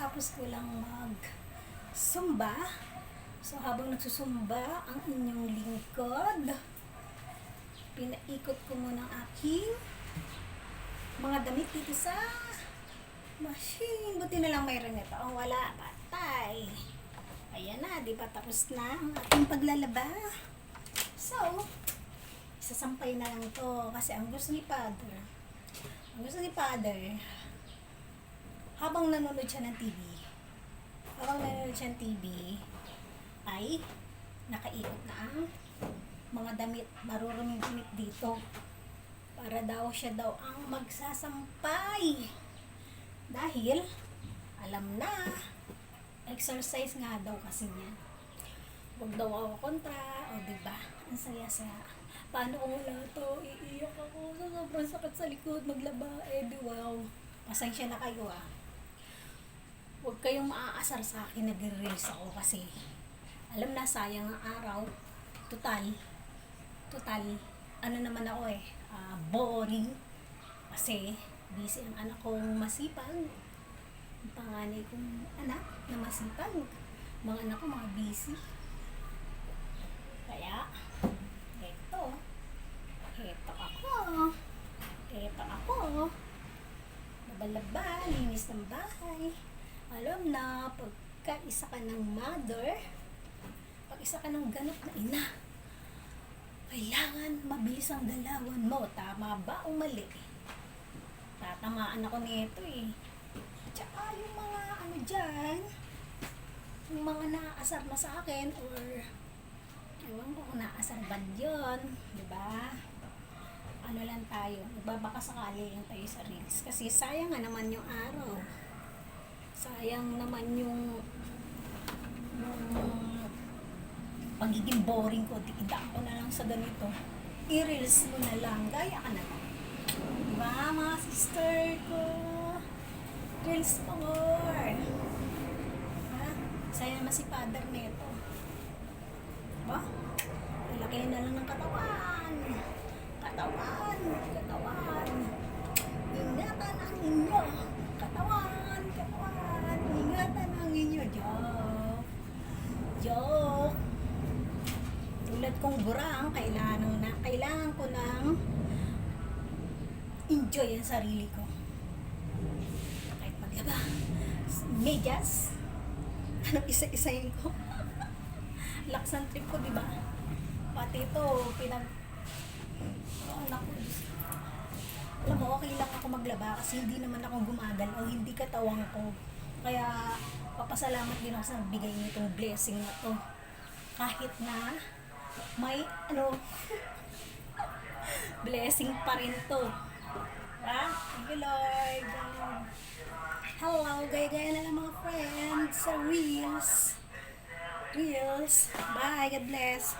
kakatapos ko lang mag-zumba. So, habang nagsusumba ang inyong lingkod, pinaikot ko muna ang aking mga damit dito sa machine. Buti na lang mayroon ito. Oh, wala, patay. Ayan na, di ba tapos na ang ating paglalaba? So, isasampay na lang to kasi ang gusto ni Father, habang nanonood siya ng TV, ay nakaikot na ang mga damit, maruruming damit dito. Para daw siya ang magsasampay. Dahil, alam na, exercise nga daw kasi niya. Huwag daw ako kontra, o diba? Ang saya-saya. Paano kung wala to? Iiyak ako. Sobrang sakit sa likod, maglaba. Di wow. Pasensya na kayo Huwag kayong maaasar sa akin, nag-reels ako kasi alam na sayang ang araw. Total, ano naman ako boring. Kasi busy ang anak kong masipag. Ang panganay kong anak na masipag. Mga anak ko mga busy. Kaya, eto ako. Laban-laban, linis ng bahay. Alam na, pagka isa ka ng mother, pag isa ka ng ganap na ina, kailangan mabilis ang galawan mo. Tama ba o mali? Tatamaan ako nito Tsaka yung mga dyan, yung mga naasar na sa akin, or ewan ko kung naasar ba yun, diba? Ano lang tayo, nagbabaka sakali lang tayo sa reels. Kasi sayang nga naman yung araw. Sayang naman yung pagiging boring ko. Idaan ko na lang sa ganito. I-reels mo na lang. Gaya ka na lang. Diba, mga sister ko? Reels more. Ha? Saya naman si Father neto. Diba? Ilaki na lang ng katawan. Ingatan ang inyo. Katawan. Ingatan ang inyo. Joke. Tulad kong burang, kailangan ko ng enjoy ang sarili ko. Kahit maglaba. Medyas. Isa-isayin ko. Laksan trip ko, diba? Pati ito, alam mo, okay lang ako maglaba kasi hindi naman ako gumagal o hindi katawang ko. Kaya, papasalamat din ako sa bigay nitong blessing na to. Kahit na, may, blessing pa rin to. Ha? Thank you, Lord. Hello, gaya-gaya na lang mga friends sa Reels. Bye, God bless.